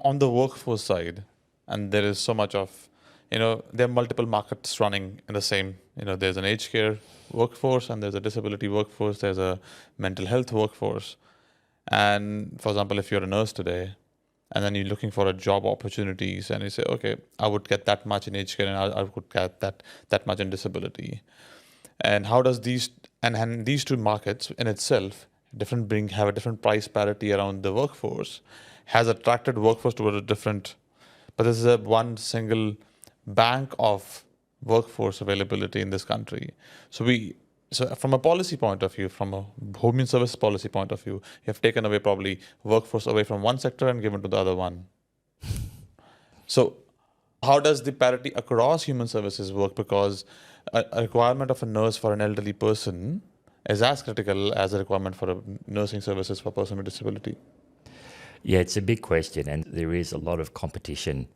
on the workforce side, and there is so much of, there are multiple markets running in the same, there's an aged care workforce and there's a disability workforce, there's a mental health workforce. And for example, if you're a nurse today, and then you're looking for a job opportunities and you say, okay, I would get that much in aged care and I would get that much in disability. And how does and these two markets in itself have a different price parity around the workforce, has attracted workforce toward a different, but this is a one single bank of workforce availability in this country. So from a policy point of view, from a human service policy point of view, you have taken away probably workforce away from one sector and given to the other one. So how does the parity across human services work? Because a requirement of a nurse for an elderly person is as critical as a requirement for nursing services for a person with disability. Yeah, it's a big question, and there is a lot of competition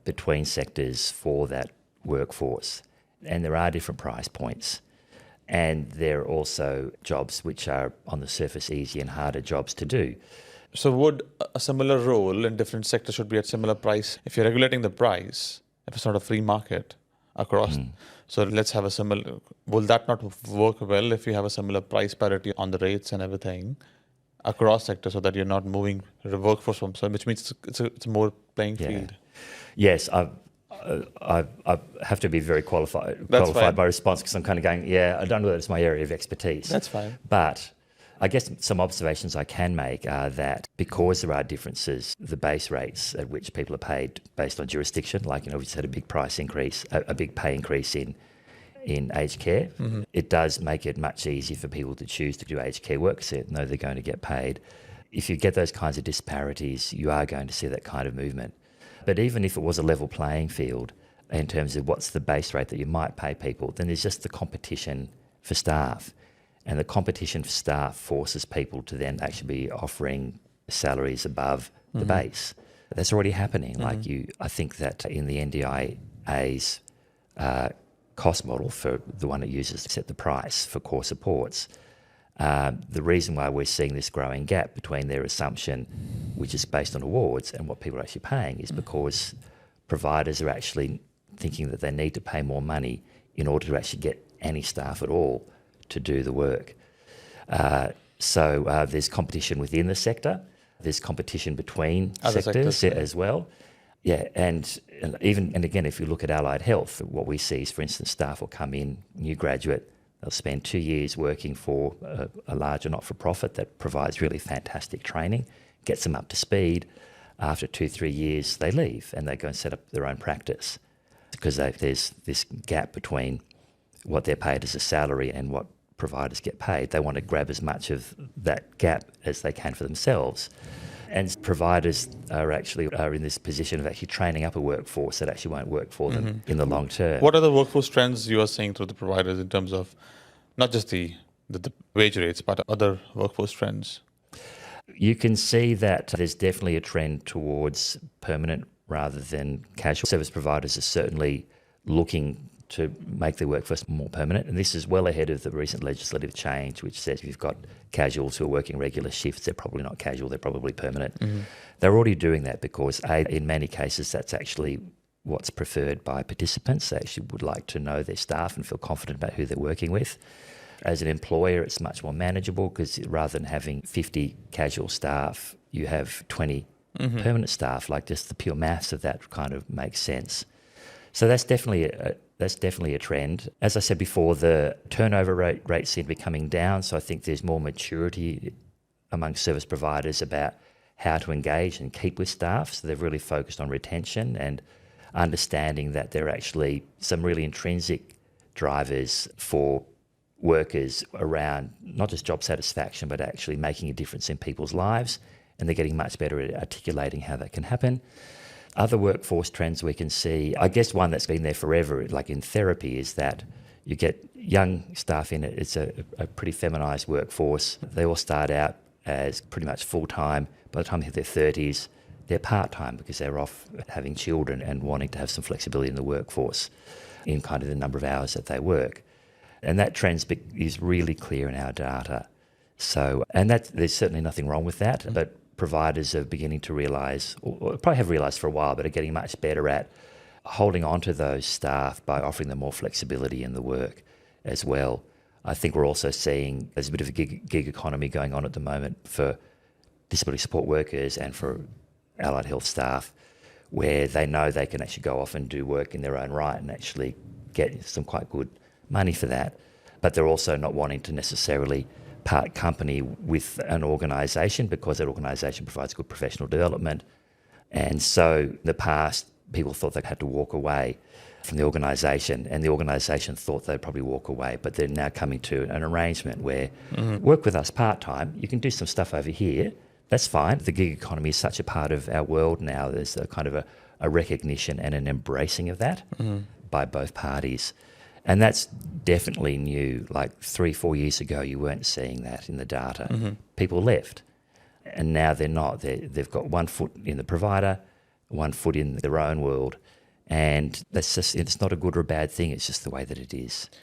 between sectors for that workforce. And there are different price points. And there are also jobs which are on the surface easy and harder jobs to do. So would a similar role in different sectors should be at similar price? If you're regulating the price, if it's not a free market across, so let's have a similar, will that not work well if you have a similar price parity on the rates and everything across sectors, so that you're not moving the workforce from, which means it's a more playing field? Yes, I have to be very qualified my response, because I'm kind of going, I don't know that it's my area of expertise. That's fine. But I guess some observations I can make are that because there are differences, the base rates at which people are paid based on jurisdiction, like, we just had a big price increase, a big pay increase in aged care, it does make it much easier for people to choose to do aged care work because they know they're going to get paid. If you get those kinds of disparities, you are going to see that kind of movement. But even if it was a level playing field in terms of what's the base rate that you might pay people, then there's just the competition for staff. And the competition for staff forces people to then actually be offering salaries above the base. That's already happening. I think that in the NDIA's cost model, for the one it uses to set the price for core supports, the reason why we're seeing this growing gap between their assumption, which is based on awards, and what people are actually paying is because providers are actually thinking that they need to pay more money in order to actually get any staff at all to do the work. So there's competition within the sector. There's competition between sectors as well. Yeah, and again, if you look at allied health, what we see is, for instance, staff will come in, new graduate, they'll spend 2 years working for a larger not-for-profit that provides really fantastic training, gets them up to speed. After 2-3 years, they leave and they go and set up their own practice, because there's this gap between what they're paid as a salary and what providers get paid. They want to grab as much of that gap as they can for themselves. And providers are in this position of actually training up a workforce that actually won't work for them in the long term. What are the workforce trends you are seeing through the providers in terms of not just the wage rates, but other workforce trends? You can see that there's definitely a trend towards permanent rather than casual. Service providers are certainly looking to make their workforce more permanent, and this is well ahead of the recent legislative change, which says if you've got casuals who are working regular shifts, they're probably not casual, they're probably permanent. They're already doing that because in many cases that's actually what's preferred by participants. They actually would like to know their staff and feel confident about who they're working with. As an employer, it's much more manageable because rather than having 50 casual staff, you have 20 permanent staff. Like, just the pure maths of that kind of makes sense. So that's definitely a trend. As I said before, the turnover rates seem to be coming down, so I think there's more maturity among service providers about how to engage and keep with staff. So they've really focused on retention and understanding that there are actually some really intrinsic drivers for workers around not just job satisfaction, but actually making a difference in people's lives, and they're getting much better at articulating how that can happen. Other workforce trends we can see, I guess one that's been there forever, like in therapy, is that you get young staff in it. It's a pretty feminised workforce. They all start out as pretty much full-time. By the time they hit their 30s, they're part-time because they're off having children and wanting to have some flexibility in the workforce in kind of the number of hours that they work. And that trend is really clear in our data. So, and there's certainly nothing wrong with that, but providers are beginning to realise, or probably have realised for a while, but are getting much better at holding on to those staff by offering them more flexibility in the work as well. I think we're also seeing there's a bit of a gig economy going on at the moment for disability support workers and for allied health staff, where they know they can actually go off and do work in their own right and actually get some quite good money for that. But they're also not wanting to necessarily part company with an organisation because that organisation provides good professional development. And so in the past, people thought they had to walk away from the organisation, and the organisation thought they'd probably walk away, but they're now coming to an arrangement where work with us part-time, you can do some stuff over here, that's fine. The gig economy is such a part of our world now, there's a kind of a recognition and an embracing of that by both parties. And that's definitely new. Like 3-4 years ago, you weren't seeing that in the data. People left, and now they're not. They've got one foot in the provider, one foot in their own world. And that's just, it's not a good or a bad thing, it's just the way that it is.